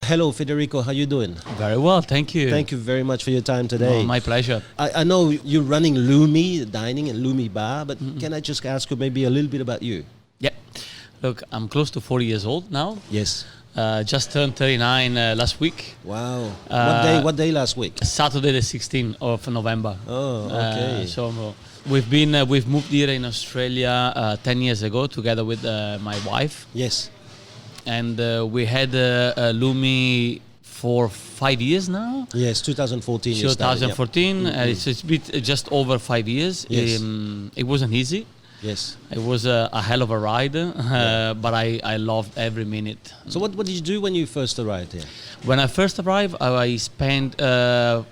Hello, Federico. How you doing? Very well, thank you. Thank you very much for your time today. Oh, my pleasure. I know you're running LuMi Dining and LuMi Bar, but can I just ask you maybe a little bit about you? Yeah. Look, I'm close to 40 years old now. Yes. Just turned 39 last week. Wow. What day last week? Saturday the 16th of November. Oh, okay. We've moved here in Australia 10 years ago together with my wife. Yes. And we had LuMi for 5 years now. Yes, 2014. 2014. It's been just over 5 years. Yes. It wasn't easy. Yes. It was a hell of a ride, but I loved every minute. So what did you do when you first arrived here? When I first arrived, I spent 4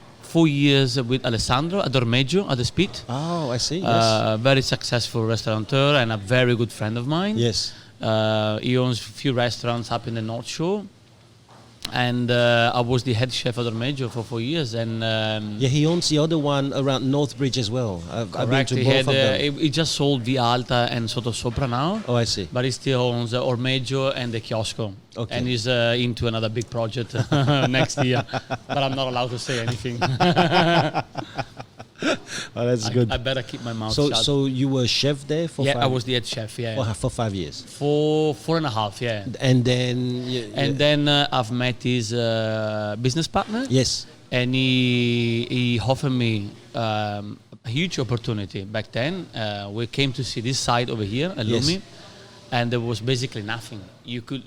years with Alessandro at Ormeggio at the Spit. Oh, I see. Yes. Very successful restaurateur and a very good friend of mine. Yes. He owns a few restaurants up in the North Shore. And I was the head chef at Ormeggio for 4 years. And he owns the other one around Northbridge as well. I've been to both of them. He just sold Via Alta and Sottosopra now. Oh, I see. But he still owns Ormeggio and the Chiosco. Okay. And he's into another big project next year. But I'm not allowed to say anything. Oh, that's good. I better keep my mouth shut. So you were chef there for 5 years? I was the head chef, yeah. For 5 years? For 4.5, yeah. And then... Then I've met his business partner. Yes. And he offered me a huge opportunity back then. We came to see this site over here at LuMi, and there was basically nothing. You could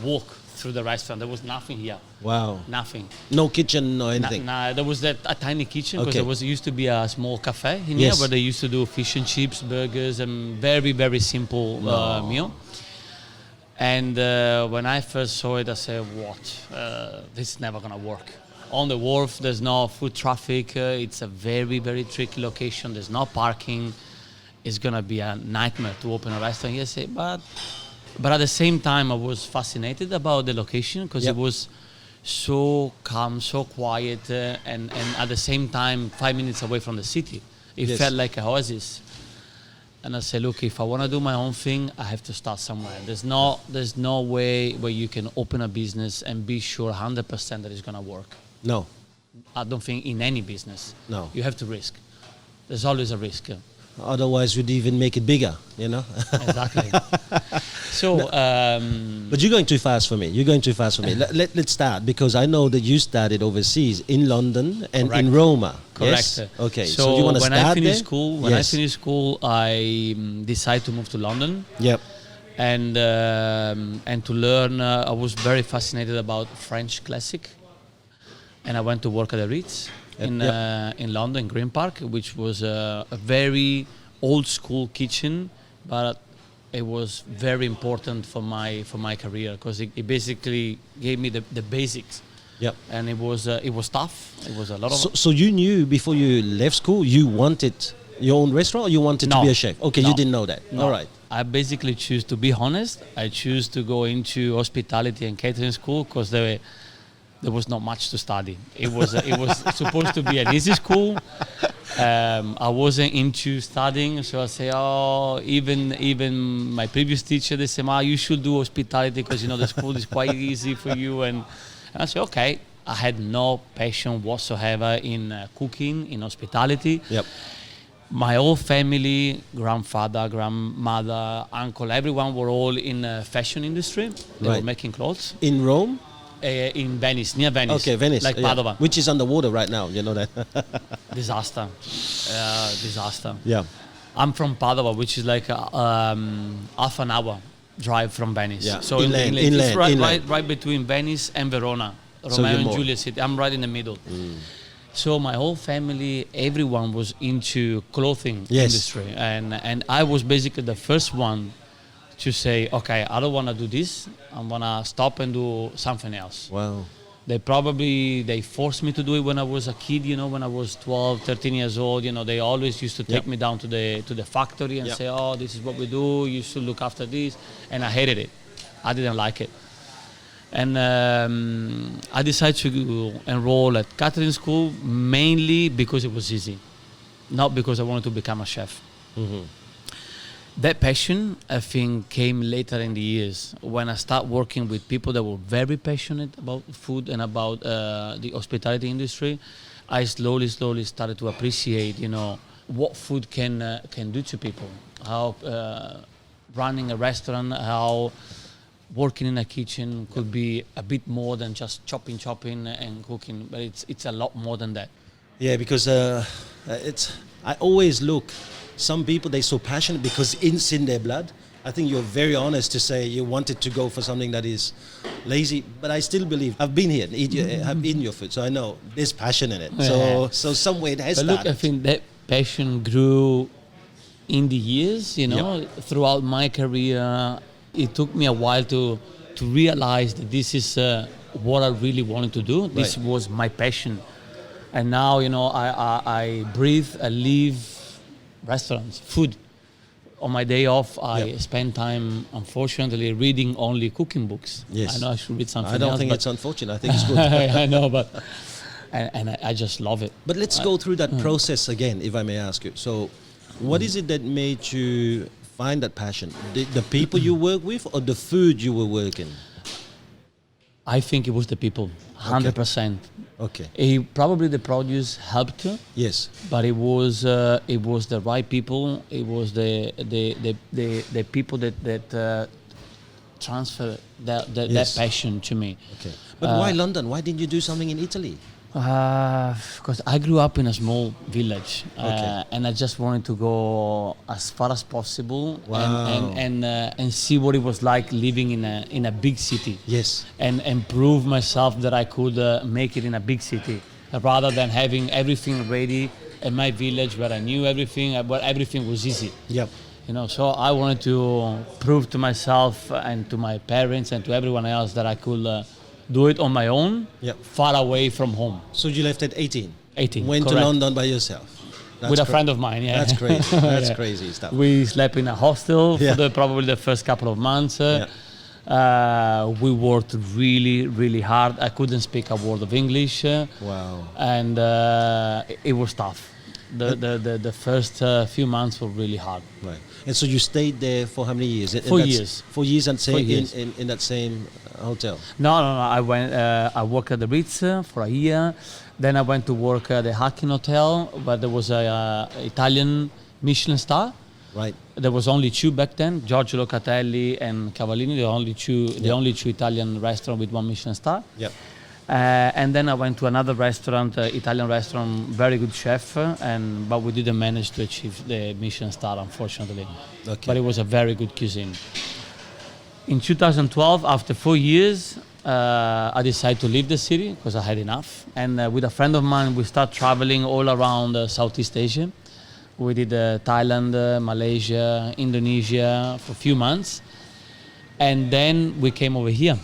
walk through the restaurant. There was nothing here. Wow. Nothing. No kitchen or anything? There was a tiny kitchen because there used to be a small cafe in Yes. here where they used to do fish and chips, burgers, and very, very simple meal. And when I first saw it, I said, what? This is never going to work. On the wharf, there's no foot traffic. It's a very, very tricky location. There's no parking. It's going to be a nightmare to open a restaurant here. But at the same time, I was fascinated about the location because it was so calm, so quiet, and at the same time, 5 minutes away from the city. It felt like an oasis. And I said, look, if I want to do my own thing, I have to start somewhere. There's no way where you can open a business and be sure 100% that it's going to work. No. I don't think in any business. No. You have to risk. There's always a risk. Otherwise, you'd even make it bigger, you know? Exactly. So, but you're going too fast for me. Let's start, because I know that you started overseas in London and in Roma. Correct. Yes? Okay. So you want to when start I finished there? school, when I finished school, I decided to move to London. Yep. And to learn, I was very fascinated about French classic, and I went to work at the Ritz in London, Green Park, which was a very old school kitchen, but it was very important for my career because it basically gave me the basics. Yep. And it was tough. It was a lot of. So you knew before you left school you wanted your own restaurant, or you wanted to be a chef? Okay, you didn't know that. No. All right. I basically choose to be honest. I choose to go into hospitality and catering school because there was not much to study. It was supposed to be an easy school. I wasn't into studying, so I say, even my previous teacher, they say, you should do hospitality because the school is quite easy for you. And I said, okay. I had no passion whatsoever in cooking, in hospitality. Yep. My whole family, grandfather, grandmother, uncle, everyone were all in the fashion industry. They were making clothes. In Rome? In Venice, near Venice. Okay, Venice. Like Padova. Which is underwater right now, you know that. Disaster. Yeah. I'm from Padova, which is like half an hour drive from Venice. Yeah. So inland. It's right between Venice and Verona. Romeo and Juliet City. I'm right in the middle. So my whole family, everyone was into clothing industry. And I was basically the first one to say, okay, I don't want to do this. I'm going to stop and do something else. Wow. They forced me to do it when I was a kid, when I was 12, 13 years old. They always used to take me down to the factory and say, oh, this is what we do. You should look after this. And I hated it. I didn't like it. And I decided to enroll at catering school mainly because it was easy, not because I wanted to become a chef. Mm-hmm. That passion, I think, came later in the years when I started working with people that were very passionate about food and about the hospitality industry. I slowly started to appreciate, what food can do to people. How running a restaurant, how working in a kitchen could be a bit more than just chopping and cooking, but it's a lot more than that. Yeah, because I always look, some people, they're so passionate because it's in their blood. I think you're very honest to say you wanted to go for something that is lazy, but I still believe, I've been here, I've eaten your food, so I know there's passion in it. Yeah. So somewhere it has But started. look, I think that passion grew in the years, throughout my career. It took me a while to realize that this is what I really wanted to do. This was my passion. And now, I breathe, I live restaurants, food. On my day off, I spend time, unfortunately, reading only cooking books. Yes. I know I should read something else. I don't think it's unfortunate. I think it's good. I know, but I just love it. But let's go through that process again, if I may ask you. So, what is it that made you find that passion? The people you work with, or the food you were working? I think it was the people, 100%. Okay. Probably the produce helped, Yes. but it was the right people. It was the people that transfer that passion to me. Okay. But why London? Why didn't you do something in Italy? Because I grew up in a small village, and I just wanted to go as far as possible. Wow. and see what it was like living in a big city. Yes. And prove myself that I could make it in a big city, rather than having everything ready in my village where I knew everything, where everything was easy. Yep. So I wanted to prove to myself and to my parents and to everyone else that I could do it on my own, far away from home. So you left at 18? 18, Went correct. to London by yourself? With a friend of mine, yeah. That's crazy. That's crazy stuff. We slept in a hostel for probably the first couple of months. We worked really, really hard. I couldn't speak a word of English. Wow. And it was tough. The first few months were really hard. Right. And so you stayed there for how many years? 4 years. 4 years and 4 years. In that same hotel? No. I went. I worked at the Ritz for a year. Then I went to work at the Hoang Hotel, but there was a Italian Michelin star. Right. There was only two back then, Giorgio Locatelli and Cavallini, the only two Italian restaurants with one Michelin star. Yep. And then I went to another restaurant, Italian restaurant, very good chef, but we didn't manage to achieve the Michelin star, unfortunately. Okay. But it was a very good cuisine. In 2012, after 4 years, I decided to leave the city because I had enough. And with a friend of mine, we started traveling all around Southeast Asia. We did Thailand, Malaysia, Indonesia for a few months. And then we came over here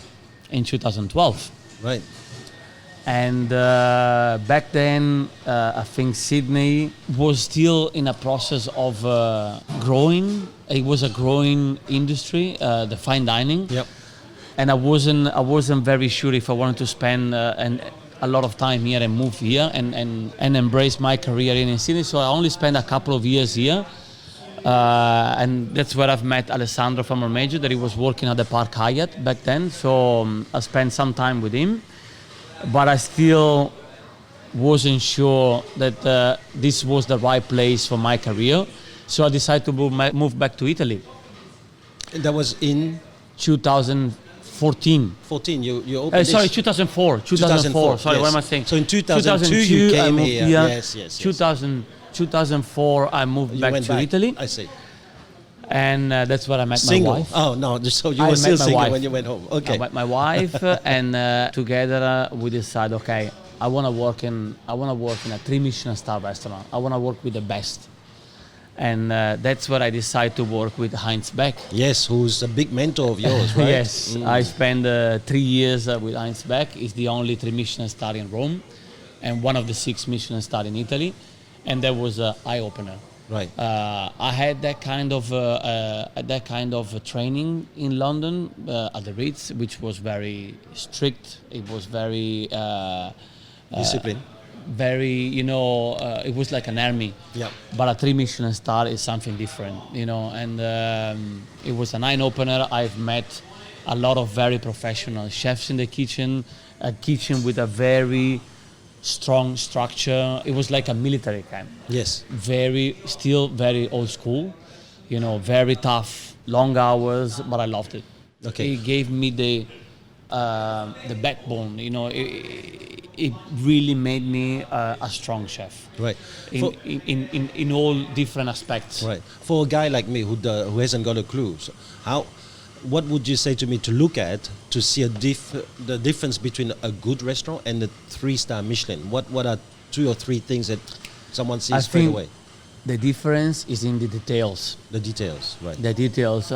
in 2012. Right. And back then, I think Sydney was still in a process of growing. It was a growing industry, the fine dining. Yep. And I wasn't very sure if I wanted to spend a lot of time here and move here and embrace my career in Sydney. So I only spent a couple of years here. And that's where I've met Alessandro from Ormeggio, that he was working at the Park Hyatt back then. So I spent some time with him. But I still wasn't sure that this was the right place for my career. So I decided to move back to Italy. And that was in 2014. 14. You opened this. Sorry, 2004. 2004. Sorry, yes. what am I saying? So in 2002 you came I moved here. Yes. 2004 I moved You back went to Italy. I see. And that's where I met Single? my wife. Oh no, so you I were still met my single wife. when you went home. Okay. I met my wife, and together we decided, okay, I want to work in a 3 Michelin star restaurant. I want to work with the best, and that's where I decided to work with Heinz Beck. Yes, who's a big mentor of yours, right? Yes, I spent 3 years with Heinz Beck. He's the only 3 Michelin star in Rome, and one of the 6 Michelin star in Italy, and that was an eye opener. Right. I had that kind of training in London at the Ritz, which was very strict. It was very Discipline. very, it was like an army. Yeah. But a 3 Michelin star is something different, and it was an eye-opener. I've met a lot of very professional chefs in the kitchen, a kitchen with a very strong structure. It was like a military camp. Yes. Still very old school, very tough, long hours, but I loved it. Okay. It gave me the backbone, it really made me a strong chef. Right. In all different aspects. Right. For a guy like me who hasn't got a clue, so what would you say to me to look at to see the difference between a good restaurant and a 3-star Michelin? What are 2 or 3 things that someone sees straight away? The difference is in the details. The details, right. The details,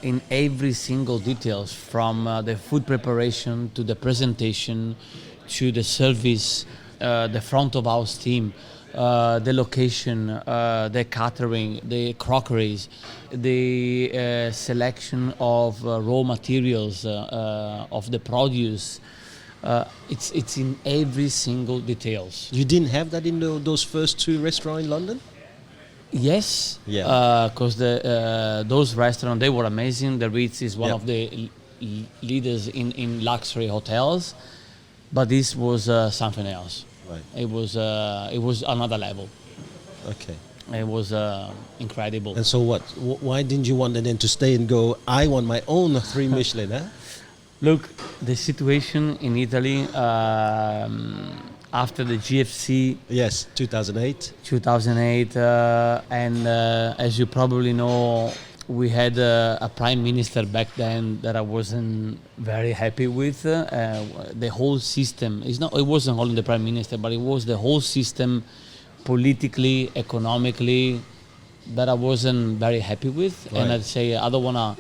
in every single details, from the food preparation to the presentation to the service, the front of house team, the location, the catering, the crockeries, the selection of raw materials, of the produce. It's in every single details. You didn't have that in those first 2 restaurants in London? Yes, Yeah. because those restaurants, they were amazing. The Ritz is one of the leaders in luxury hotels, but this was something else. Right. It was another level. Okay. It was incredible. And so what? Why didn't you want then to stay and go, I want my own 3 Michelin, huh? Look, the situation in Italy after the GFC. Yes, 2008. 2008, and as you probably know, we had a prime minister back then that I wasn't very happy with. The whole system, it wasn't only the prime minister, but it was the whole system, politically, economically, that I wasn't very happy with. Right. And I'd say I don't want to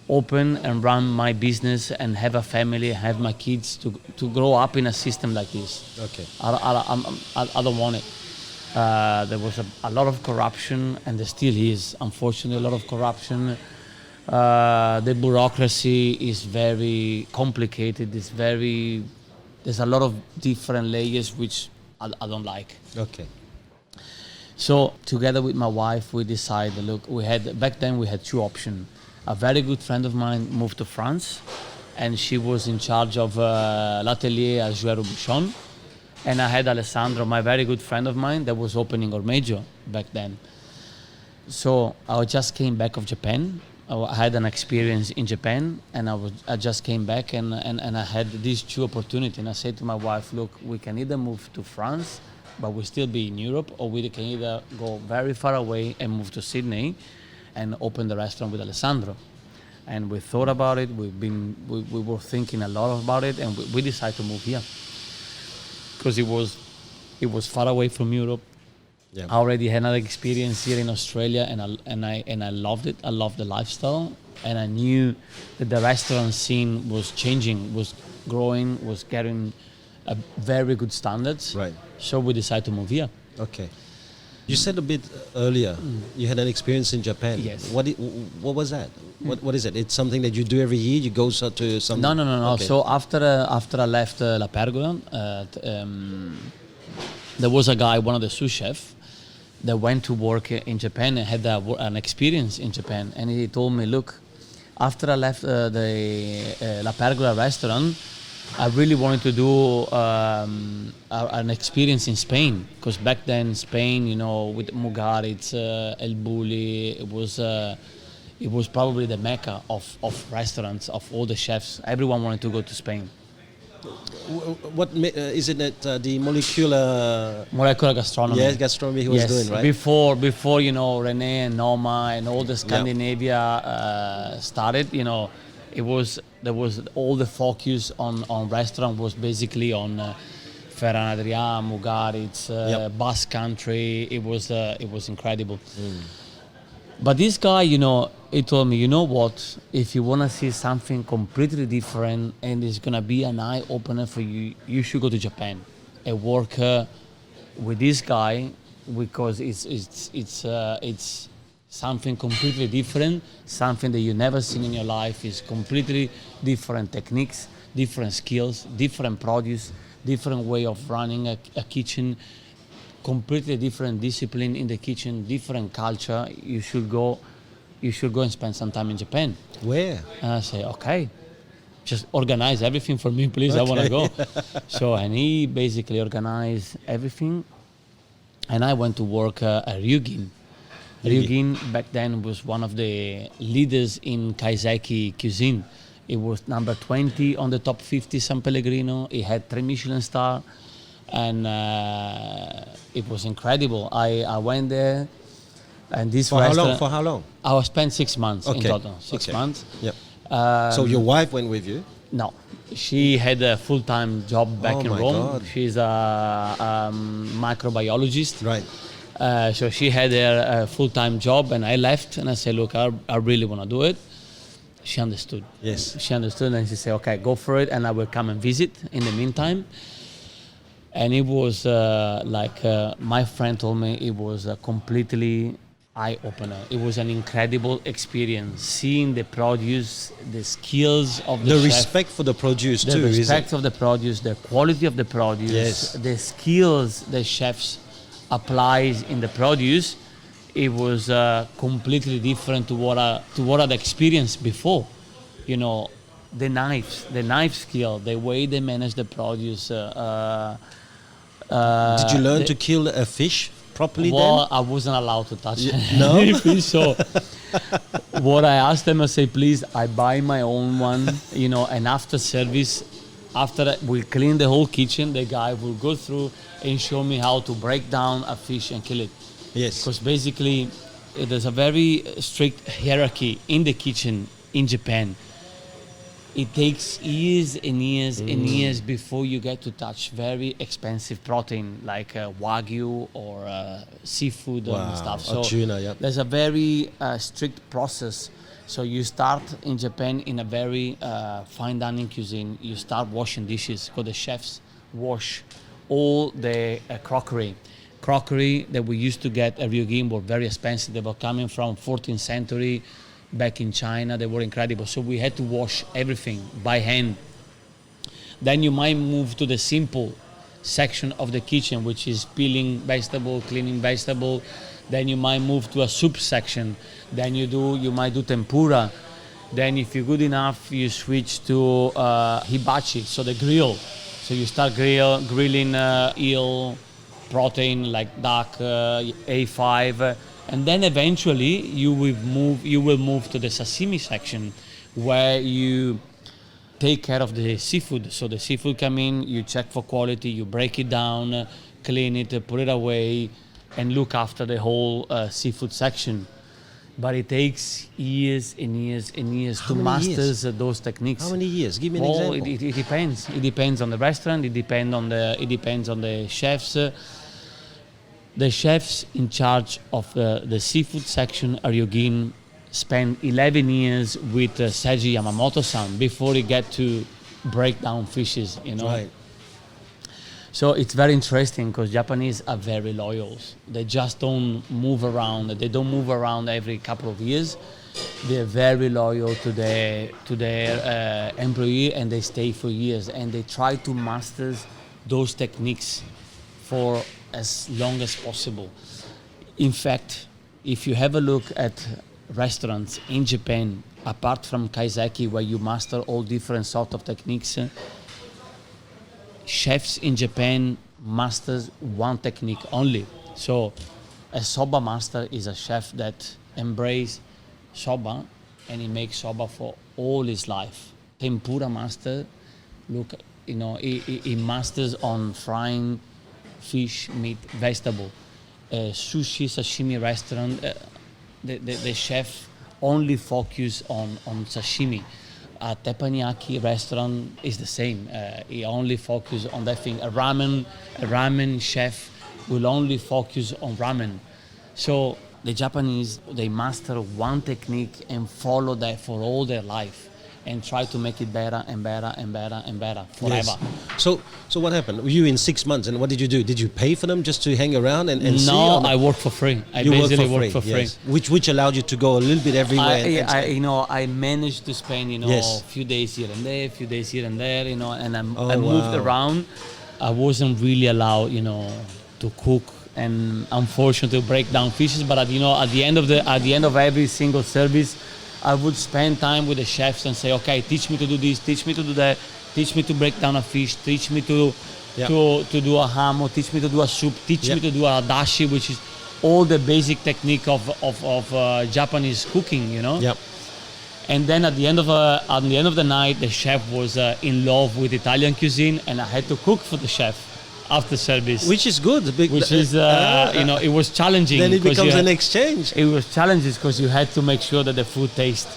open and run my business and have a family, have my kids to grow up in a system like this. Okay. I don't want it. There was a lot of corruption, and there still is, unfortunately, a lot of corruption. The bureaucracy is very complicated. There's a lot of different layers which I don't like. Okay. So together with my wife, we decided, look, back then we had 2 options. A very good friend of mine moved to France, and she was in charge of l'atelier à Jouer Robuchon. And I had Alessandro, my very good friend of mine, that was opening Ormeggio back then. So I just came back of Japan. I had an experience in Japan, and I just came back, and I had these 2 opportunities. And I said to my wife, look, we can either move to France, but we'll still be in Europe, or we can either go very far away and move to Sydney and open the restaurant with Alessandro. And we thought about it. We were thinking a lot about it, and we decided to move here because it was far away from Europe. Yeah. I already had another experience here in Australia, and I loved it. I loved the lifestyle, and I knew that the restaurant scene was changing, was growing, was getting a very good standards. Right. So we decided to move here. Okay. You said a bit earlier you had an experience in Japan. Yes. What was that? What is it? It's something that you do every year. You go to some. No. Okay. So after I left La Pergola, there was a guy, one of the sous chefs, that went to work in Japan and had an experience in Japan. And he told me, look, after I left the La Pergola restaurant, I really wanted to do an experience in Spain, because back then Spain, with Mugaritz, El Bulli, it was probably the mecca of restaurants, of all the chefs. Everyone wanted to go to Spain. What isn't it? The molecular gastronomy. Yes, gastronomy he was doing, right? Before René and Noma and all the Scandinavia started, there was all the focus on restaurant was basically on Ferran Adrià, Mugaritz, Basque Country. It was incredible. But this guy, he told me, you know what? If you want to see something completely different and it's gonna be an eye opener for you, you should go to Japan and work with this guy, because it's something completely different, something that you've never seen in your life. Is completely different techniques, different skills, different produce, different way of running a kitchen, completely different discipline in the kitchen, different culture. You should go and spend some time in Japan. Where? And I say, okay, just organize everything for me, please. Okay. I want to go. So, and he basically organized everything. And I went to work at Ryugin. Ryugin back then was one of the leaders in Kaiseki cuisine. It was number 20 on the top 50 San Pellegrino. It had 3 Michelin stars. And it was incredible. I went there, and this For restaurant... how long? I was spent 6 months in total. 6 months. Yep. So your wife went with you? No, she had a full-time job back in Rome. God. She's a microbiologist. Right. So she had a full-time job, and I left, and I said, look, I really want to do it. She understood. Yes. She understood, and she said, okay, go for it, and I will come and visit in the meantime. And it was my friend told me, it was a completely eye-opener. It was an incredible experience, seeing the produce, the skills of the chef. The respect for the produce too. The respect of the produce, the quality of the produce, Yes. the skills the chefs applies in the produce. It was completely different to what I'd experienced before. You know, the knife skill, the way they manage the produce. Did you learn to kill a fish properly Well, I wasn't allowed to touch no? any fish, so what I asked them, I say, please, I buy my own one, you know, and after service, after that, we clean the whole kitchen, the guy will go through and show me how to break down a fish and kill it. Yes. Because basically, there's a very strict hierarchy in the kitchen in Japan. It takes years and years and years before you get to touch very expensive protein like Wagyu or seafood and stuff. So tuna, yeah. there's a very strict process. So you start in Japan in a very fine dining cuisine. You start washing dishes because the chefs wash all the crockery. Crockery that we used to get at Ryugin were very expensive. They were coming from 14th century. Back in China, they were incredible. So we had to wash everything by hand. Then you might move to the simple section of the kitchen, which is peeling vegetable, cleaning vegetable. Then you might move to a soup section. Then you might do tempura. Then if you're good enough, you switch to hibachi, so the grill. So you start grilling eel, protein like duck, A5. And then eventually you will move to the sashimi section, where you take care of the seafood. So the seafood come in, you check for quality, you break it down, clean it, put it away, and look after the whole seafood section. But it takes years and years and years to master those techniques. How many years? Give me an example. It depends. It depends on the restaurant. It depends on the chefs. The chefs in charge of the seafood section at Ryugin spent 11 years with Seiji Yamamoto-san before he get to break down fishes, you know. Right. So it's very interesting because Japanese are very loyal. They just don't move around. They don't move around every couple of years. They're very loyal to their employee, and they stay for years. And they try to master those techniques for as long as possible. In fact, if you have a look at restaurants in Japan, apart from kaiseki, where you master all different sort of techniques, chefs in Japan masters one technique only. So a soba master is a chef that embraces soba, and he makes soba for all his life. Tempura master, look, you know, he masters on frying fish, meat, vegetable. Sushi, sashimi restaurant, the chef only focus on sashimi. A teppanyaki restaurant is the same. He only focus on that thing. A ramen chef will only focus on ramen. So the Japanese, they master one technique and follow that for all their life, and try to make it better and better and better and better forever. Yes. So what happened? Were you in 6 months, and what did you do? Did you pay for them just to hang around and see? No, I worked for free. I basically worked for free. Yes. Which allowed you to go a little bit everywhere. I managed to spend, a few days here and there, and I wow. moved around. I wasn't really allowed, to cook and unfortunately break down fishes. But at the end of every single service, I would spend time with the chefs and say, okay, teach me to do this, teach me to do that, teach me to break down a fish, teach me to do a hamo, teach me to do a soup, teach me to do a dashi, which is all the basic technique of Japanese cooking, Yep. And then at the end of the night, the chef was in love with Italian cuisine, and I had to cook for the chef after service. Which is good. Which is, it was challenging. Then it becomes an exchange. It was challenging because you had to make sure that the food tastes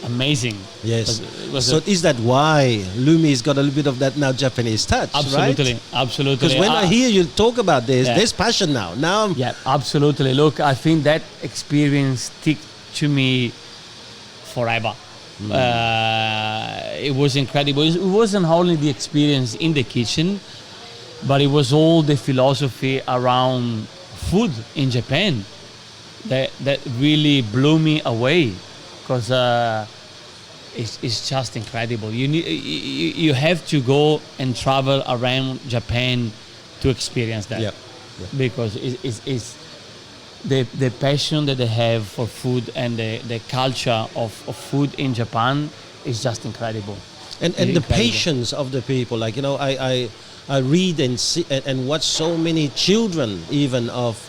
amazing. Yes. So is that why LuMi's got a little bit of that now Japanese touch, absolutely, right? Absolutely. Because when I hear you talk about this, there's passion now. Yeah, absolutely. Look, I think that experience stick to me forever. It was incredible. It wasn't only the experience in the kitchen, but it was all the philosophy around food in Japan that really blew me away, because it's just incredible. You have to go and travel around Japan to experience that. Because it's the passion that they have for food and the culture of food in Japan is just incredible. And the patience of the people, like, I read and see and watch so many children even of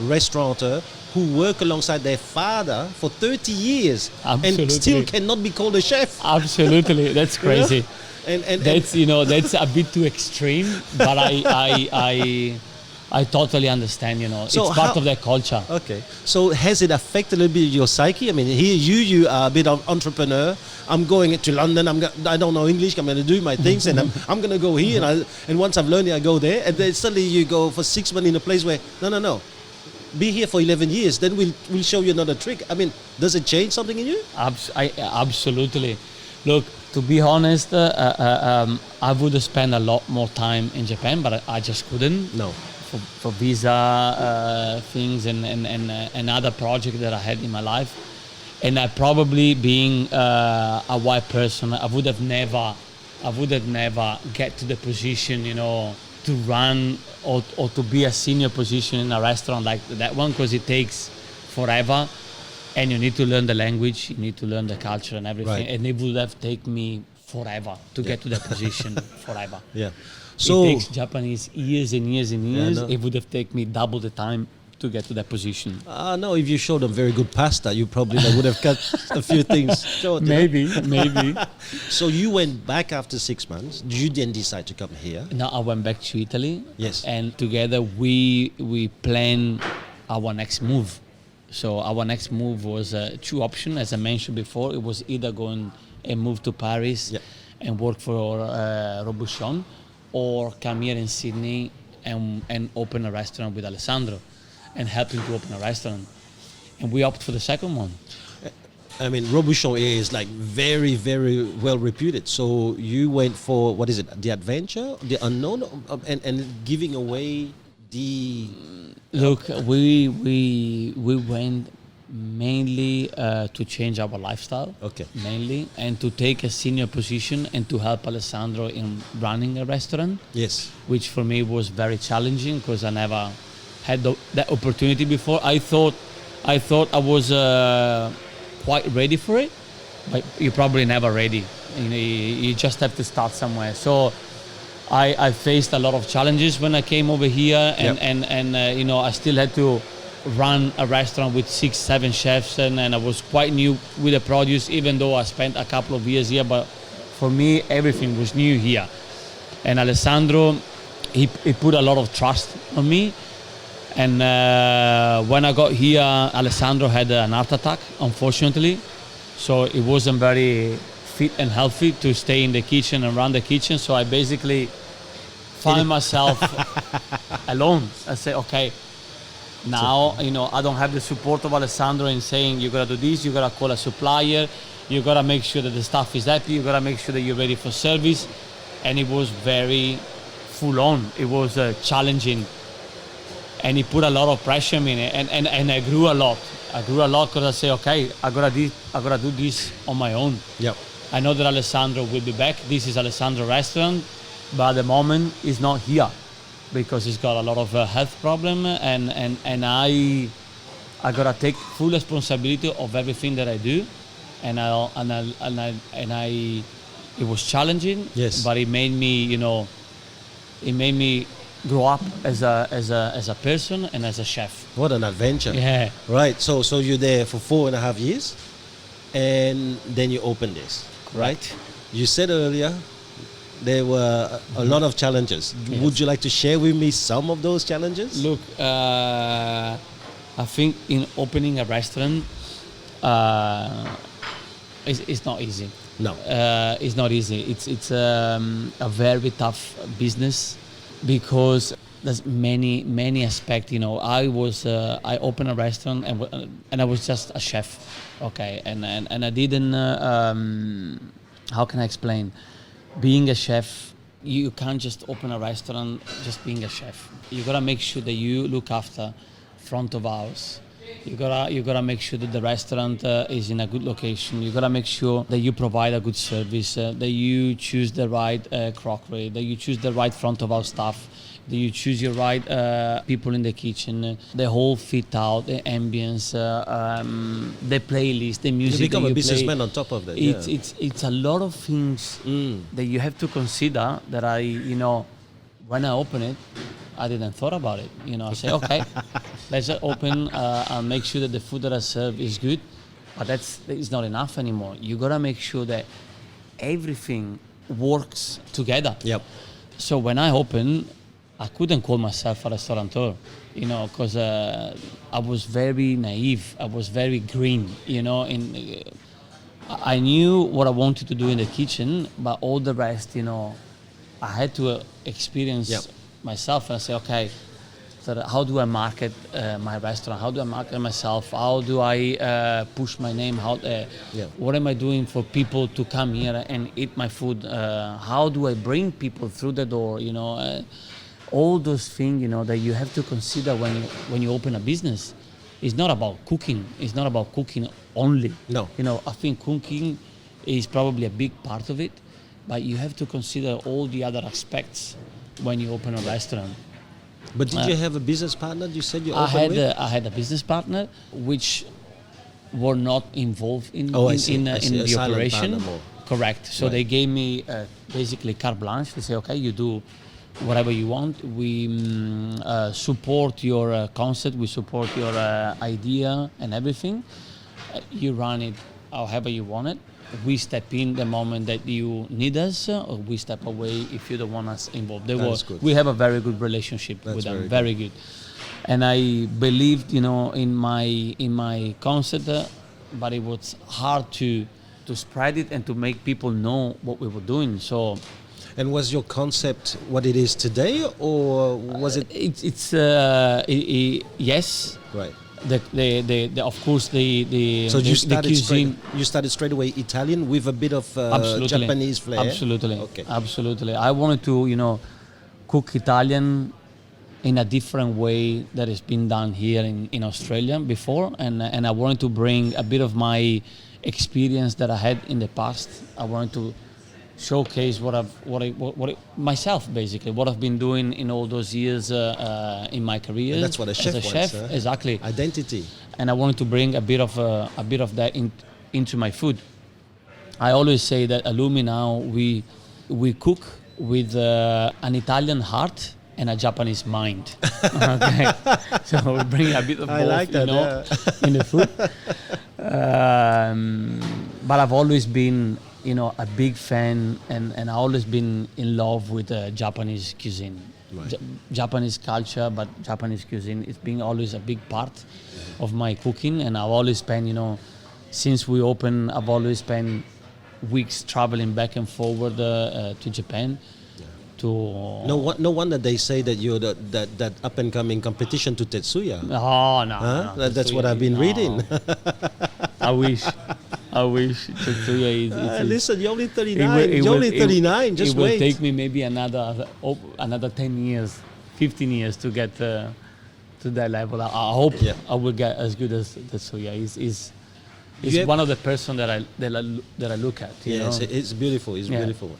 restaurateurs who work alongside their father for 30 years and still cannot be called a chef. Absolutely, that's crazy. And that's a bit too extreme, but I totally understand, so it's part of their culture. Okay. So has it affected a little bit your psyche? I mean, here you are a bit of entrepreneur. I'm going to London. I don't know English. I'm going to do my things, and I'm going to go here, and once I've learned it, I go there. And then suddenly you go for 6 months in a place where no. Be here for 11 years, then we'll show you another trick. I mean, does it change something in you? Absolutely. Look, to be honest, I would have spent a lot more time in Japan, but I just couldn't. No. For visa things and other projects that I had in my life. And I probably, being a white person, I would have never get to the position, to run or to be a senior position in a restaurant like that one, because it takes forever, and you need to learn the language, you need to learn the culture and everything, right. And it would have taken me forever to get to that position, forever. Yeah. So it takes Japanese years and years and years. It would have taken me double the time to get to that position. No, if you showed them very good pasta, you probably would have cut a few things short. Maybe. So you went back after 6 months. Did you then decide to come here? No, I went back to Italy. Yes. And together we planned our next move. So our next move was two options. As I mentioned before, it was either going and move to Paris and work for Robuchon, or come here in Sydney and open a restaurant with Alessandro and help him to open a restaurant. And we opted for the second one. I mean, Robuchon is like very, very well reputed. So you went for, what is it, the adventure, the unknown, and giving away the... Look, we went mainly to change our lifestyle, mainly, and to take a senior position and to help Alessandro in running a restaurant. Yes. Which for me was very challenging, because I never had that opportunity before. I thought I was quite ready for it, but you're probably never ready. You just have to start somewhere. So I faced a lot of challenges when I came over here, and I still had to run a restaurant with 6-7 chefs, and I was quite new with the produce, even though I spent a couple of years here. But for me, everything was new here. And Alessandro, he put a lot of trust on me. And when I got here, Alessandro had an heart attack, unfortunately. So it wasn't very fit and healthy to stay in the kitchen and run the kitchen. So I basically found myself alone. I said, okay, now, I don't have the support of Alessandro in saying, you gotta do this, you gotta call a supplier, you gotta make sure that the staff is happy, you gotta make sure that you're ready for service. And it was very full on. It was challenging. And he put a lot of pressure on me, and I grew a lot. Because I say, okay, I gotta do this on my own. Yep. I know that Alessandro will be back. This is Alessandro restaurant. but at the moment he's not here because he's got a lot of health problem, and I gotta take full responsibility of everything that I do, and it was challenging, Yes. but it made me, it made me grow up as a person and as a chef. What an adventure. Yeah. Right. So you're there for 4.5 years, and then you open this. Right. You said earlier there were a lot of challenges. Yes. Would you like to share with me some of those challenges? Look, I think in opening a restaurant, it's not easy. No. It's not easy. It's a very tough business because there's many aspects. I opened a restaurant and I was just a chef, okay, and I didn't. How can I explain? Being a chef, you can't just open a restaurant just being a chef. You gotta make sure that you look after front of house. You gotta make sure that the restaurant is in a good location. You gotta make sure that you provide a good service, that you choose the right crockery, that you choose the right front of house staff, that you choose your right people in the kitchen, the whole fit out, the ambience, the playlist, the music. You become that a you businessman play. on top of that. It's a lot of things that you have to consider that when I open it, I didn't thought about it. I say, okay, let's just open and make sure that the food that I serve is good. But it's not enough anymore. You gotta make sure that everything works together. Yep. So when I opened, I couldn't call myself a restaurateur, because I was very naive. I was very green, I knew what I wanted to do in the kitchen, but all the rest, I had to experience myself, and I say, okay, so how do I market my restaurant? How do I market myself? How do I push my name out there? What am I doing for people to come here and eat my food? How do I bring people through the door? All those things, that you have to consider when you open a business. It's not about cooking. It's not about cooking only. No. I think cooking is probably a big part of it, but you have to consider all the other aspects when you open a restaurant. But did you have a business partner? You said you opened with? I had a business partner which were not involved in I see. the operation. Correct. So they gave me basically carte blanche. They say, okay, you do whatever you want. We support your concept. We support your idea and everything. You run it however you want it. We step in the moment that you need us, or we step away if you don't want us involved. We have a very good relationship with them, very good. And I believed, in my concept, but it was hard to spread it and to make people know what we were doing. So. And was your concept what it is today, or was it? Yes. Right. Of course the so you started cuisine. You started straight away Italian with a bit of Japanese flair. Absolutely. Okay. Absolutely. I wanted to cook Italian in a different way that has been done here in Australia before, and I wanted to bring a bit of my experience that I had in the past. I wanted to showcase myself basically, what I've been doing in all those years in my career. And that's what a chef wants. Exactly. Identity. And I wanted to bring a bit of that into my food. I always say that at LuMi now we cook with an Italian heart and a Japanese mind. Okay, so we bring a bit of both, like that, in the food. But I've always been, a big fan, and I've always been in love with Japanese cuisine. Right. Japanese culture, but Japanese cuisine, it's been always a big part of my cooking, and I've always spent, since we opened, I've always spent weeks traveling back and forward to Japan. No wonder they say that you're that up and coming competition to Tetsuya. Oh no, huh? no, That's what I've been reading. I wish Tetsuya is. Listen, you're only 39. You're only 39. Just wait. It will take me maybe another 10 years, 15 years to get to that level. I hope I will get as good as Tetsuya. Is one of the person that I look at. Yes, it's beautiful. It's beautiful.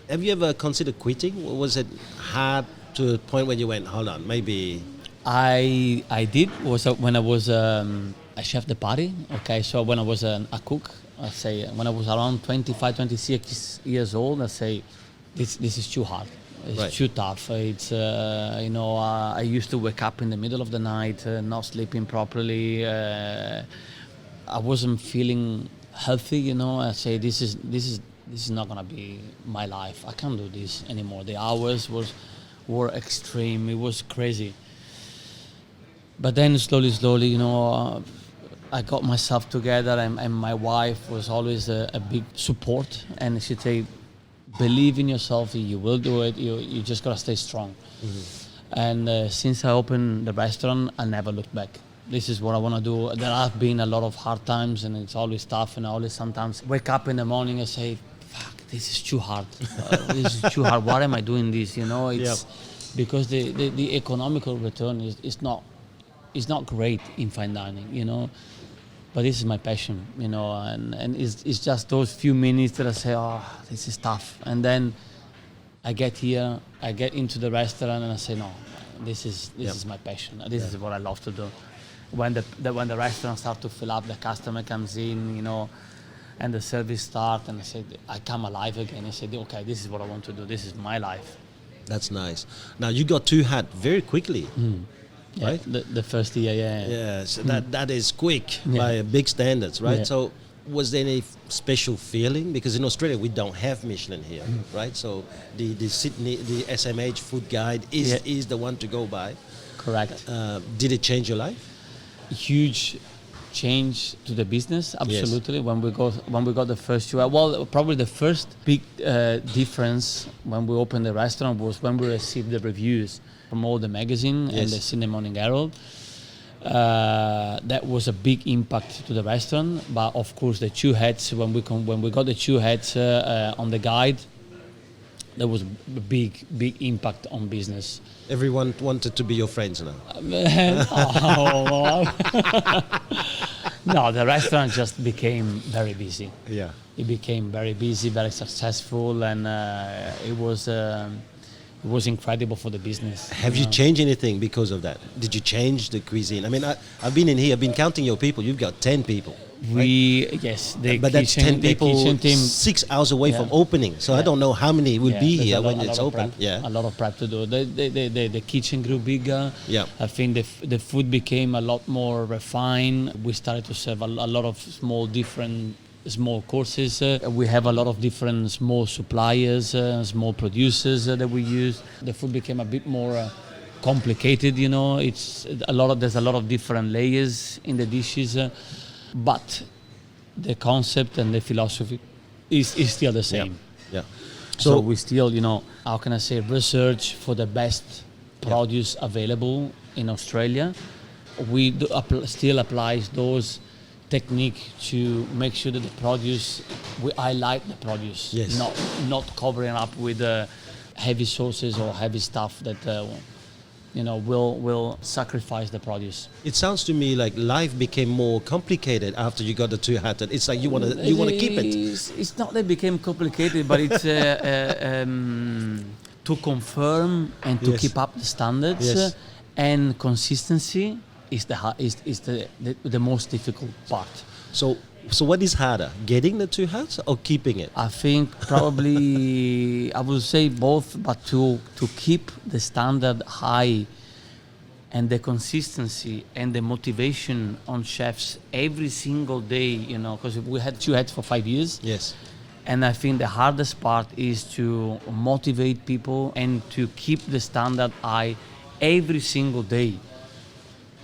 Have you ever considered quitting? Was it hard to a point where you went, hold on, maybe? I did was when I was a chef de party. Okay, so when I was a cook, I say when I was around 25, 26 years old, I say this is too hard. It's Right. too tough. It's I used to wake up in the middle of the night, not sleeping properly. I wasn't feeling healthy. I say this is not gonna be my life. I can't do this anymore. The hours were extreme. It was crazy. But then slowly, I got myself together, and my wife was always a big support. And she'd say, believe in yourself, you will do it, you just gotta stay strong. And since I opened the restaurant, I never looked back. This is what I want to do. There have been a lot of hard times, and it's always tough, and I always sometimes wake up in the morning and say, fuck, this is too hard. This is too hard. Why am I doing this? It's because the economical return is not great in fine dining, but this is my passion, and it's just those few minutes that I say, oh, this is tough. And then I get here, I get into the restaurant, and I say, no, this is my passion. This is what I love to do. When the restaurant starts to fill up, the customer comes in, and the service starts, and I say, I come alive again. I say, okay, this is what I want to do. This is my life. That's nice. Now, you got 2 hats very quickly. Yeah, Right? The first year, yeah. Yeah, so that is quick by big standards, right? Yeah. So was there any special feeling? Because in Australia, we don't have Michelin here, right? So the Sydney, the SMH food guide is the one to go by. Correct. Did it change your life? Huge change to the business, absolutely. When we got the first 2, well, probably the first big difference when we opened the restaurant was when we received the reviews from all the magazine and the Sydney Morning Herald. That was a big impact to the restaurant. But of course, the 2 heads, when we got the 2 heads on the guide, there was a big impact on business. Everyone wanted to be your friends now. No, the restaurant just became very busy. Yeah. It became very busy, very successful, and it was incredible for the business. Have you changed anything because of that? Did you change the cuisine? I mean, I've been in here, I've been counting your people. You've got 10 people. But that's 10 people, 6 hours away from opening. So I don't know how many will be here when it's open. A lot of prep to do. The kitchen grew bigger. Yeah. I think the food became a lot more refined. We started to serve a lot of small courses. We have a lot of different small suppliers, small producers that we use. The food became a bit more complicated. There's a lot of different layers in the dishes. But the concept and the philosophy is still the same. Yeah. So we still, how can I say, research for the best produce available in Australia. We do still applies those technique to make sure that the produce, we highlight the produce, not covering up with heavy sauces or heavy stuff that will sacrifice the produce. It sounds to me like life became more complicated after you got the 2 hats. It's like you want to keep it. It's not that it became complicated, but it's to confirm and to keep up the standards and consistency is the most difficult part. So what is harder, getting the 2 hats or keeping it? I think probably I would say both, but to keep the standard high and the consistency and the motivation on chefs every single day, because we had 2 heads for 5 years. Yes. And I think the hardest part is to motivate people and to keep the standard high every single day.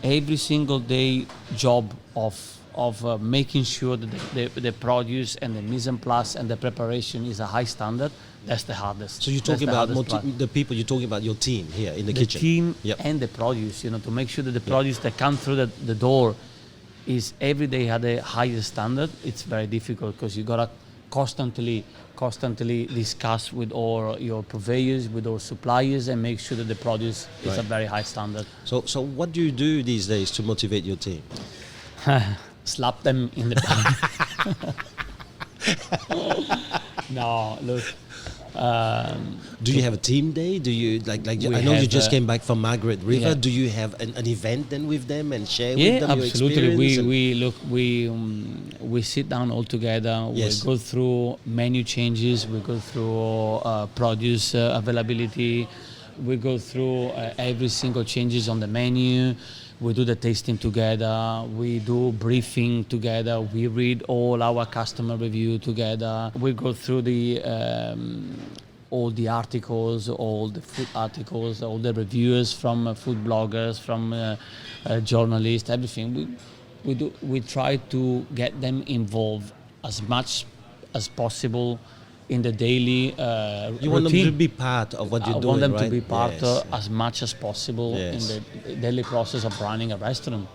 Every single day job of making sure that the produce and the mise en place and the preparation is a high standard. That's the hardest. So you're talking about the people, you're talking about your team here in the kitchen. The team and the produce, to make sure that the produce that comes through the door is every day at the highest standard. It's very difficult because you gotta constantly discuss with all your purveyors, with all suppliers, and make sure that the produce is a very high standard. So what do you do these days to motivate your team? Slap them in the back. No, look, Do you have a team day? Do you like? We I know you have, just came back from Margaret River. yeah. Do you have an event then with them and share with Yeah, them your absolutely. experience? We sit down all together. Yes. We go through menu changes. We go through produce availability. We go through every single changes on the menu. We do the tasting together. We do briefing together. We read all our customer review together. We go through the all the articles, all the food articles, all the reviewers from food bloggers, from journalists, everything. We try to get them involved as much as possible in the daily You want them routine. to be part of what you're I doing, want them right? to be part Yes. as much as possible Yes. in the daily process of running a restaurant.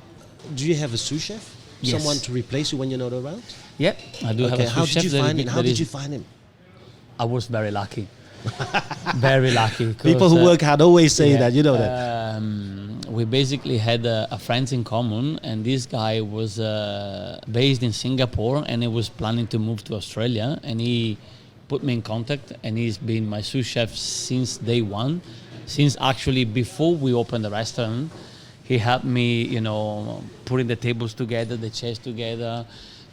Do you have a sous chef? Yes. Someone to replace you when you're not around? Yeah, I do have a How sous did chef. you find him? How did you find him? I was very lucky. Very lucky. People who work hard always say that. You know that. We basically had a friends in common, and this guy was based in Singapore, and he was planning to move to Australia, and he put me in contact, and he's been my sous chef since day one. Since actually before we opened the restaurant, he helped me, putting the tables together, the chairs together,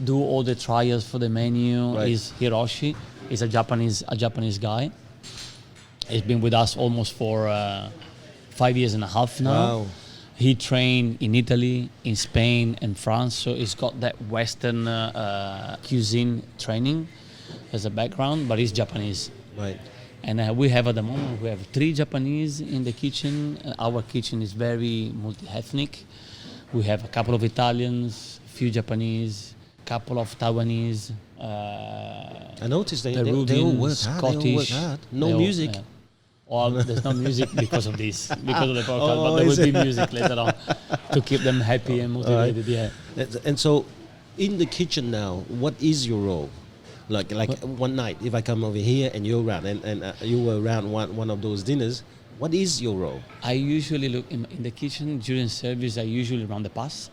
do all the trials for the menu. Right. He's Hiroshi. He's a Japanese guy. He's been with us almost for 5 years and a half now. Wow. He trained in Italy, in Spain, and France, so he's got that Western cuisine training as a background, but he's Japanese. Right. And we have at the moment, we have 3 Japanese in the kitchen. Our kitchen is very multi-ethnic. We have a couple of Italians, few Japanese, couple of Taiwanese. I noticed they all Peruvian, work hard. They all work Scottish. hard. No music. Well, there's no music because of this, because of the podcast, Oh, but there is will be it? music later on to keep them happy and motivated. Yeah. And so, in the kitchen now, what is your role? Like one night, if I come over here and you're around, and you were around one of those dinners, what is your role? I usually look in the kitchen during service. I usually run the pass,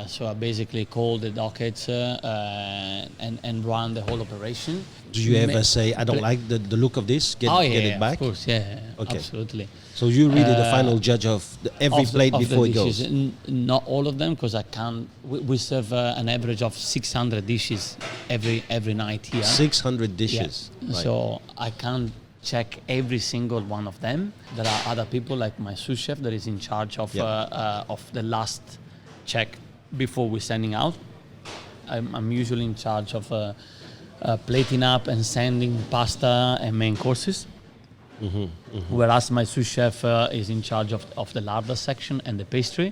so I basically call the dockets and run the whole operation. Do you ever say, I don't like the look of this, get it back? Of course, yeah, Okay. Absolutely. So you're really the final judge of every plate of before the it goes? dishes. Not all of them, because I can't. We serve an average of 600 dishes every night here. 600 Yeah. dishes. Right. So I can't check every single one of them. There are other people like my sous chef that is in charge of the last check before we're sending out. I'm usually in charge of plating up and sending pasta and main courses. Whereas my sous chef is in charge of the larder section and the pastry.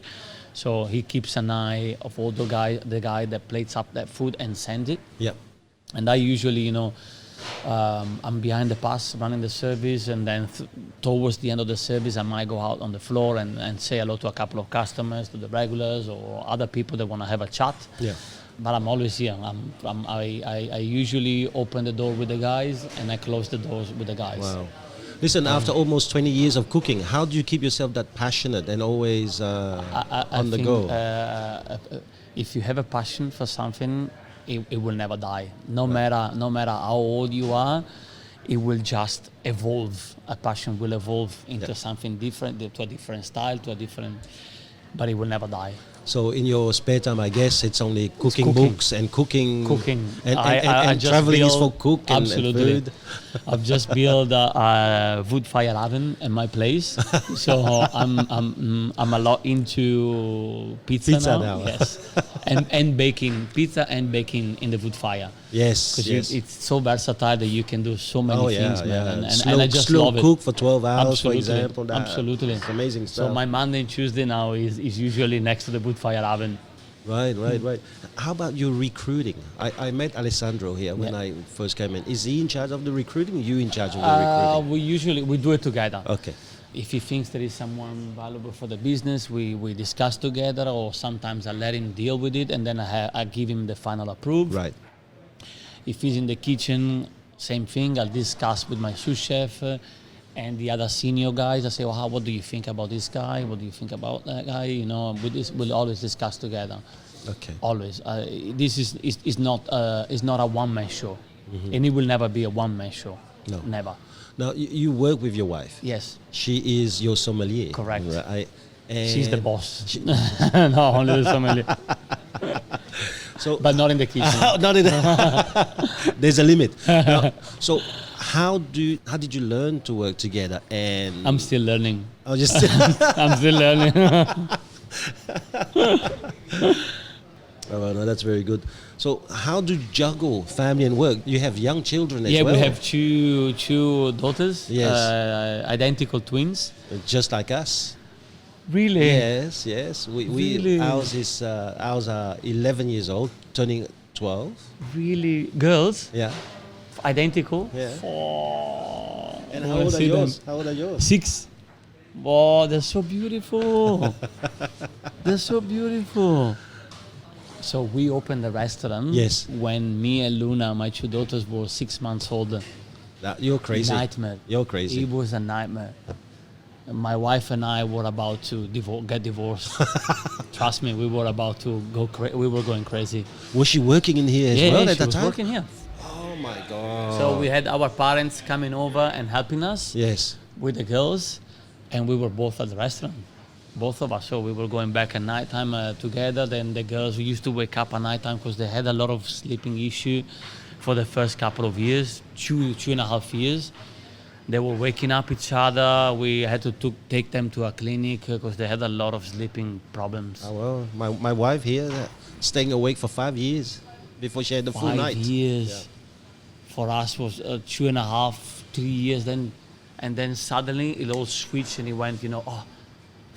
So he keeps an eye of all the guy that plates up that food and sends it. Yeah. And I usually, I'm behind the pass running the service, and then towards the end of the service, I might go out on the floor and say hello to a couple of customers, to the regulars or other people that want to have a chat. Yeah. But I'm always here. I usually open the door with the guys, and I close the doors with the guys. Wow. Listen, after almost 20 years of cooking, how do you keep yourself that passionate and always on the go? If you have a passion for something, it will never die. No matter how old you are, it will just evolve. A passion will evolve into something different, to a different style, but it will never die. So in your spare time, I guess it's only cooking books and cooking. And just traveling is for built- cook and absolutely. food. I've just built a wood fire oven in my place, so I'm a lot into pizza now. Yes, and baking pizza and baking in the wood fire. Yes, Because it's so versatile that you can do so many things, man. And slow, I just slow love it. cook for 12 hours, Absolutely. for example. Absolutely. It's amazing stuff. So my Monday and Tuesday now is usually next to the wood fire oven. Right. How about your recruiting? I met Alessandro here when I first came in. Is he in charge of the recruiting? You in charge of the recruiting? We do it together. Okay. If he thinks there is someone valuable for the business, we discuss together, or sometimes I let him deal with it, and then I give him the final approve. Right. If he's in the kitchen, same thing. I'll discuss with my sous chef and the other senior guys. I say, well, what do you think about this guy? What do you think about that guy? We'll always discuss together. Okay. Always. This is not a one-man show, and it will never be a one-man show. No. Never. Now, you work with your wife. Yes. She is your sommelier. Correct. Right? She's the And boss. No, only the sommelier. So, But not in the kitchen. not in there's a limit. Now, so, how did you learn to work together? And I'm still learning. just I'm still learning. Oh, no, that's very good. So, how do you juggle family and work? You have young children as well. Yeah, we have two daughters. Yes. Identical twins. Just like us. Really? Yes. Really? Ours are 11 years old, turning 12. Really? Girls? Yeah. Identical? Yeah. Oh, And I how old are see them. yours? How old are yours? 6. Oh, they're so beautiful. They're so beautiful. So we opened the restaurant Yes. when me and Luna, my 2 daughters, were 6 months old. You're crazy. Nightmare. You're crazy. It was a nightmare. My wife and I were about to get divorced. Trust me, we were about to go. We were going crazy. Was she working in here as well at she that was time? working here. Oh my God. So we had our parents coming over and helping us Yes. with the girls, and we were both at the restaurant, both of us. So we were going back at nighttime together. Then the girls used to wake up at nighttime because they had a lot of sleeping issue for the first couple of years, 2.5 years. They were waking up each other. We had to take them to a clinic because they had a lot of sleeping problems. Oh, well, my wife here staying awake for 5 years before she had the full 5 night. years. Yeah. For us was 2.5, 3 years. And then suddenly it all switched and it went, oh,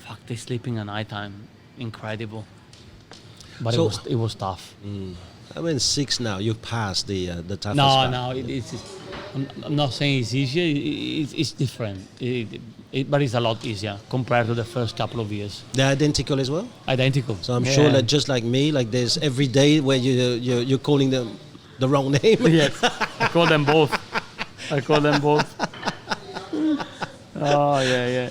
fuck, they're sleeping at nighttime. Incredible. But So- it was tough. I mean, 6 now. You've passed the toughest No, part. no, I'm not saying it's easier. It's different. But it's a lot easier compared to the first couple of years. They're identical as well. Identical. So I'm sure that just like me, like there's every day where you're calling them the wrong name. Yes, I call them both. Oh yeah.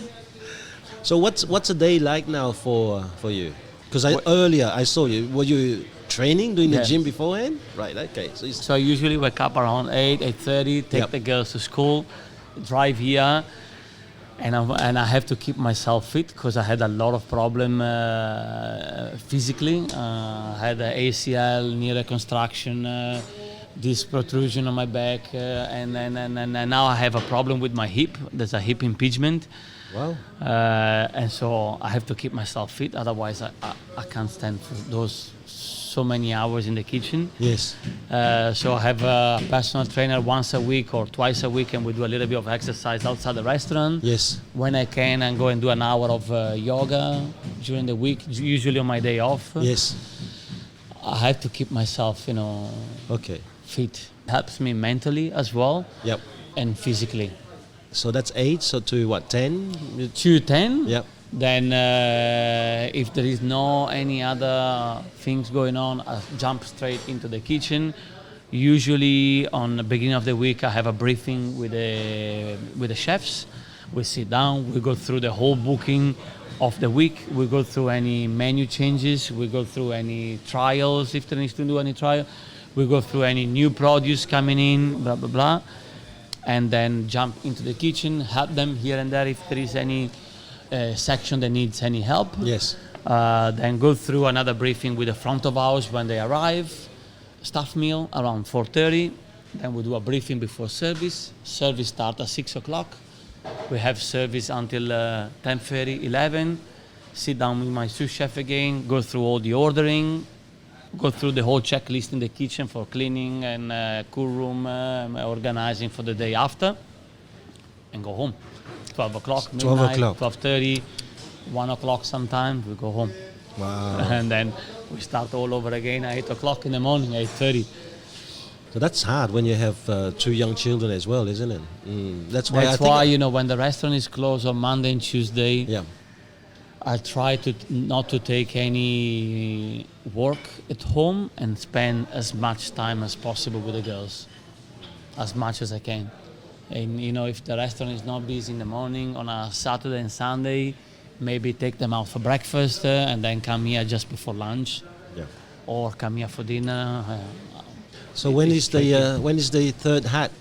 So what's a day like now for you? Because earlier I saw you. Were you training, doing the Yes. gym beforehand? Right. Okay. So So I usually wake up around 8:30, take Yep. the girls to school, drive here, and I have to keep myself fit because I had a lot of problem physically. I had an ACL, knee reconstruction, disc protrusion on my back, and now I have a problem with my hip. There's a hip impingement. wow. And so I have to keep myself fit, otherwise I can't stand for those so many hours in the kitchen. Yes. So I have a personal trainer once a week or twice a week, and we do a little bit of exercise outside the restaurant. Yes. When I can, I go and do an hour of yoga during the week, usually on my day off. Yes. I have to keep myself, Okay. fit. Helps me mentally as well Yep. and physically. So that's 8. So to what, 10? 2:10. Yep. Then if there is no any other things going on, I jump straight into the kitchen. Usually on the beginning of the week, I have a briefing with the chefs. We sit down, we go through the whole booking of the week. We go through any menu changes. We go through any trials, if there needs to do any trial. We go through any new produce coming in, blah, blah, blah. And then jump into the kitchen, help them here and there if there is any section that needs any help. Yes. Then go through another briefing with the front of house when they arrive. Staff meal around 4:30. Then we do a briefing before service. Service starts at 6 o'clock. We have service until 10:30, 11. Sit down with my sous chef again, go through all the ordering, go through the whole checklist in the kitchen for cleaning and cool room, organizing for the day after, and go home. 12 o'clock, 12 midnight, o'clock. 12:30, 1 o'clock sometimes, we go home. Wow. And then we start all over again at 8 o'clock in the morning, 8:30. So that's hard when you have 2 young children as well, isn't it? That's why. That's why, when the restaurant is closed on Monday and Tuesday, Yeah. I try not to take any work at home and spend as much time as possible with the girls, as much as I can. And if the restaurant is not busy in the morning, on a Saturday and Sunday, maybe take them out for breakfast and then come here just before lunch, Yeah. or come here for dinner. So when is the third hat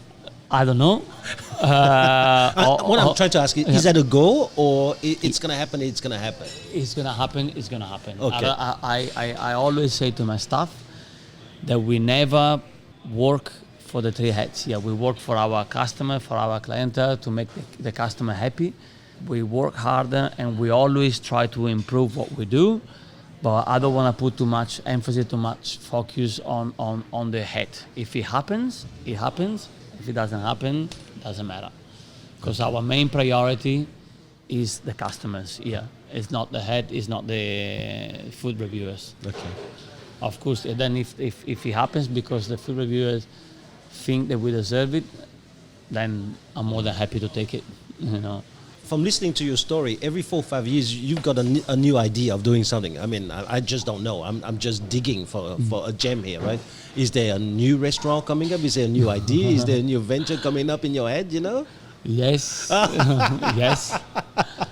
I don't know. What I'm trying to ask is that a goal, or it's going to happen, it's going to happen? It's gonna happen. It's gonna happen. Okay. I always say to my staff that we never work for the three heads. Yeah, we work for our customer, for our clientele, to make the customer happy. We work harder, and we always try to improve what we do. But I don't want to put too much emphasis, too much focus on the head. If it happens, it happens. If it doesn't happen, it doesn't matter. Because our main priority is the customers. Yeah, it's not the head, it's not the food reviewers. Okay. Of course, then if it happens because the food reviewers think that we deserve it, then I'm more than happy to take it. You know. From listening to your story, every 4 or 5 years, you've got a new idea of doing something. I mean, I just don't know. I'm just digging for a gem here, right? Is there a new restaurant coming up? Is there a new idea? Is there a new venture coming up in your head, you know? Yes, yes.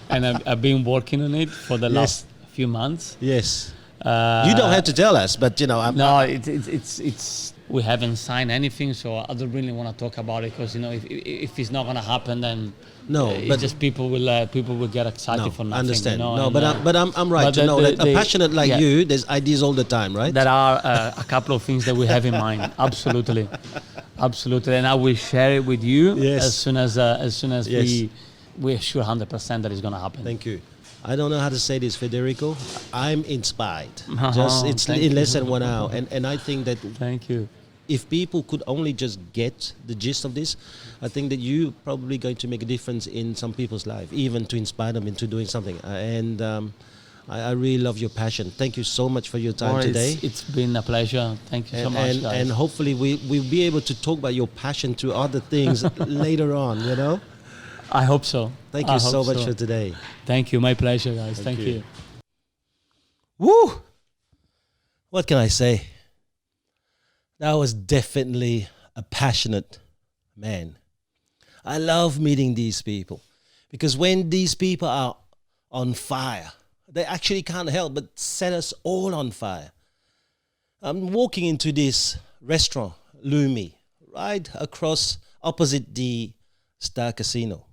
And I've been working on it for the last few months. Yes. You don't have to tell us, but, you know. It's we haven't signed anything, so I don't really want to talk about it because, you know, if it's not going to happen, then but just people will get excited for nothing. Understand. You know? No, but I'm right to know that a passionate like you, there's ideas all the time, right? There are a couple of things that we have in mind. Absolutely, and I will share it with you as soon as we're sure 100% that it's going to happen. Thank you. I don't know how to say this, Federico. I'm inspired. It's in less than 1 hour, and I think that. Thank you. If people could only just get the gist of this, I think that you're probably going to make a difference in some people's life, even to inspire them into doing something. I really love your passion. Thank you so much for your time today. It's been a pleasure. Thank you so much, guys. And hopefully we'll be able to talk about your passion to other things later on, you know? I hope so. Thank you so much for today. Thank you. My pleasure, guys. Thank you. Woo! What can I say? That was definitely a passionate man. I love meeting these people because when these people are on fire, they actually can't help but set us all on fire. I'm walking into this restaurant, LuMi, right across opposite the Star Casino.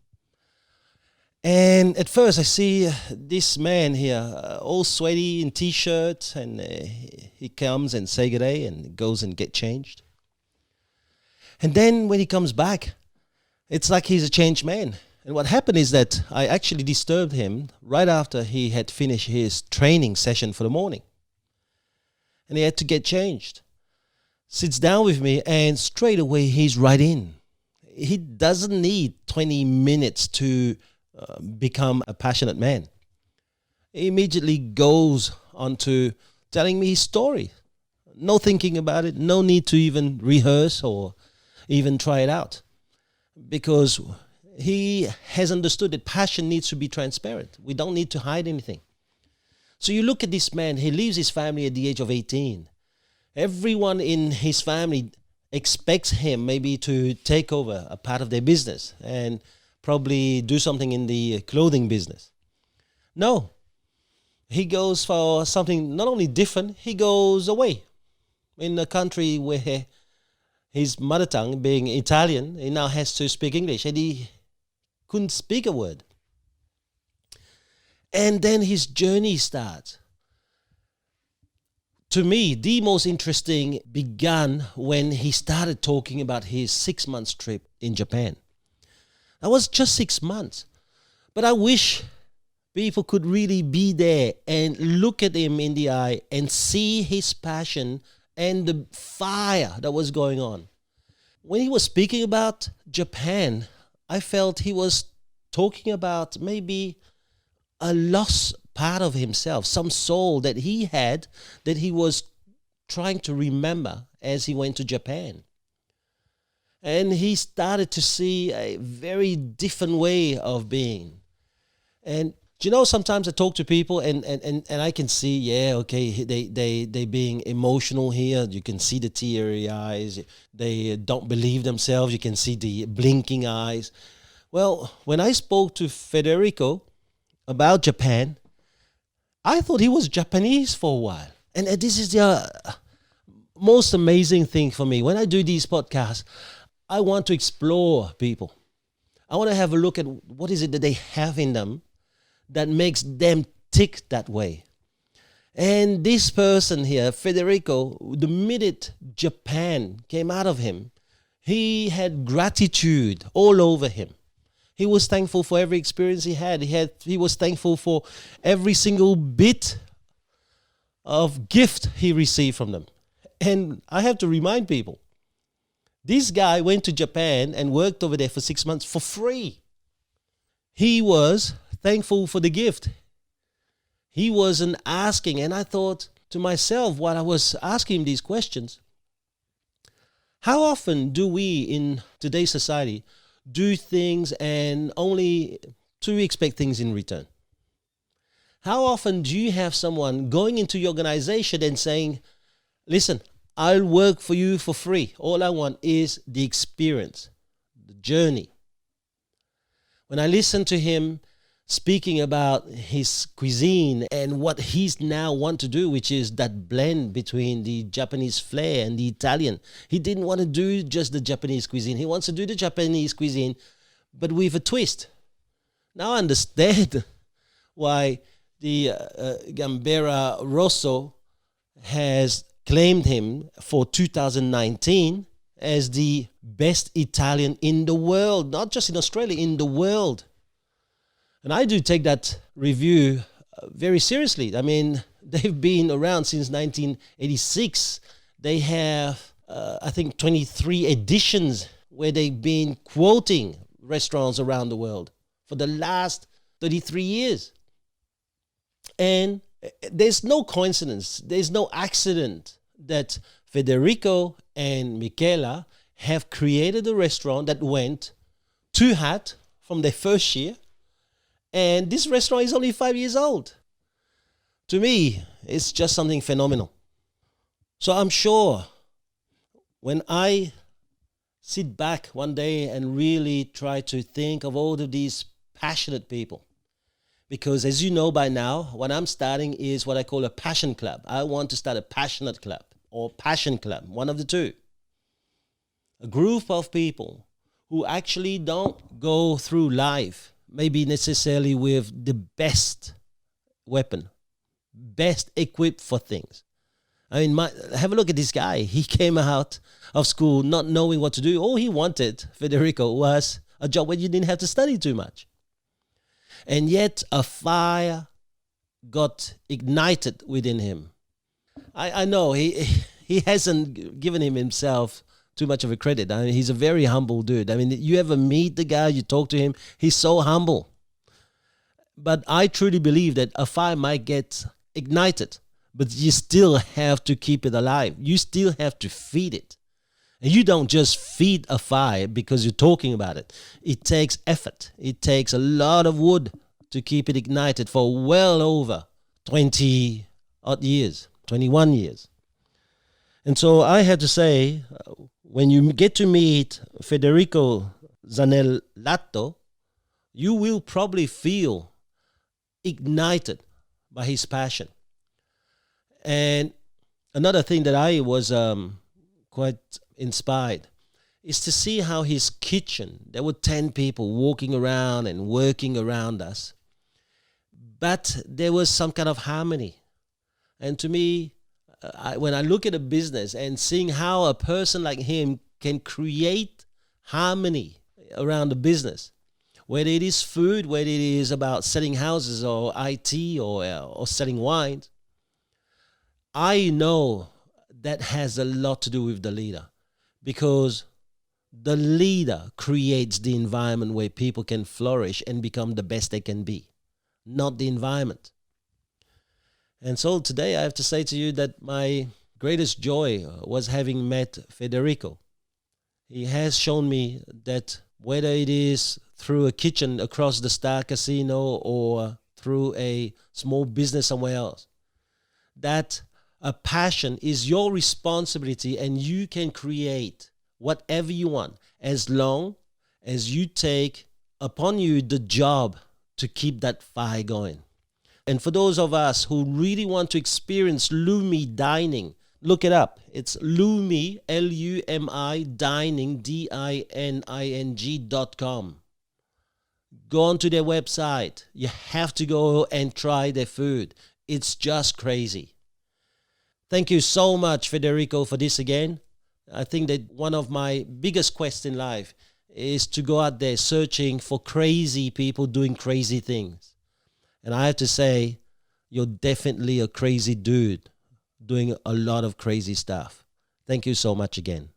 And at first I see this man here, all sweaty in t-shirt, and he comes and say good day and goes and get changed. And then when he comes back, it's like he's a changed man. And what happened is that I actually disturbed him right after he had finished his training session for the morning. And he had to get changed. Sits down with me and straight away he's right in. He doesn't need 20 minutes to become a passionate man. He immediately goes on to telling me his story. No thinking about it, no need to even rehearse or even try it out. Because he has understood that passion needs to be transparent. We don't need to hide anything. So you look at this man, he leaves his family at the age of 18. Everyone in his family expects him maybe to take over a part of their business and probably do something in the clothing business. No. He goes for something not only different, he goes away. In a country where his mother tongue, being Italian, he now has to speak English, and he couldn't speak a word. And then his journey starts. To me, the most interesting began when he started talking about his 6 months trip in Japan. That was just 6 months. But I wish people could really be there and look at him in the eye and see his passion and the fire that was going on. When he was speaking about Japan, I felt he was talking about maybe a lost part of himself, some soul that he had that he was trying to remember as he went to Japan. And he started to see a very different way of being. And you know, sometimes I talk to people and I can see, yeah, okay, they being emotional here. You can see the teary eyes. They don't believe themselves. You can see the blinking eyes. Well, when I spoke to Federico about Japan, I thought he was Japanese for a while. And this is the most amazing thing for me. When I do these podcasts, I want to explore people. I want to have a look at what is it that they have in them that makes them tick that way. And this person here, Federico, the minute Japan came out of him, he had gratitude all over him. He was thankful for every experience he had. He was thankful for every single bit of gift he received from them. And I have to remind people, this guy went to Japan and worked over there for 6 months for free. He was thankful for the gift. He wasn't asking. And I thought to myself while I was asking him these questions, how often do we in today's society do things and only to expect things in return? How often do you have someone going into your organization and saying, listen, I'll work for you for free. All I want is the experience, the journey. When I listen to him speaking about his cuisine and what he's now want to do, which is that blend between the Japanese flair and the Italian. He didn't want to do just the Japanese cuisine. He wants to do the Japanese cuisine, but with a twist. Now I understand why the Gambero Rosso has claimed him for 2019 as the best Italian in the world, not just in Australia, in the world. And I do take that review very seriously. I mean, they've been around since 1986. They have, I think, 23 editions where they've been quoting restaurants around the world for the last 33 years. And there's no coincidence, there's no accident that Federico and Michela have created a restaurant that went to hat from their first year. And this restaurant is only 5 years old. To me, it's just something phenomenal. So I'm sure when I sit back one day and really try to think of all of these passionate people, because as you know by now, what I'm starting is what I call a passion club. I want to start a passionate club or passion club, one of the two. A group of people who actually don't go through life maybe necessarily with the best weapon, best equipped for things. I mean, have a look at this guy. He came out of school not knowing what to do. All he wanted, Federico, was a job where you didn't have to study too much. And yet a fire got ignited within him. I know he hasn't given himself too much of a credit. I mean, he's a very humble dude. I mean, you ever meet the guy, you talk to him, he's so humble. But I truly believe that a fire might get ignited, but you still have to keep it alive. You still have to feed it. And you don't just feed a fire because you're talking about it. It takes effort. It takes a lot of wood to keep it ignited for well over 20 odd years, 21 years. And so I have to say, when you get to meet Federico Zanellato, you will probably feel ignited by his passion. And another thing that I was quite inspired is to see how his kitchen, there were 10 people walking around and working around us, but there was some kind of harmony. And to me, when I look at a business and seeing how a person like him can create harmony around the business, whether it is food, whether it is about selling houses or IT or selling wine, I know that has a lot to do with the leader, because the leader creates the environment where people can flourish and become the best they can be, not the environment. And so today I have to say to you that my greatest joy was having met Federico. He has shown me that whether it is through a kitchen across the Star Casino or through a small business somewhere else, that a passion is your responsibility and you can create whatever you want as long as you take upon you the job to keep that fire going. And for those of us who really want to experience LuMi dining, Look it up. It's LuMi, LUMI, dining, DINING.com. Go onto their website. You have to go and try their food. It's just crazy. Thank you so much, Federico, for this again. I think that one of my biggest quests in life is to go out there searching for crazy people doing crazy things. And I have to say, you're definitely a crazy dude doing a lot of crazy stuff. Thank you so much again.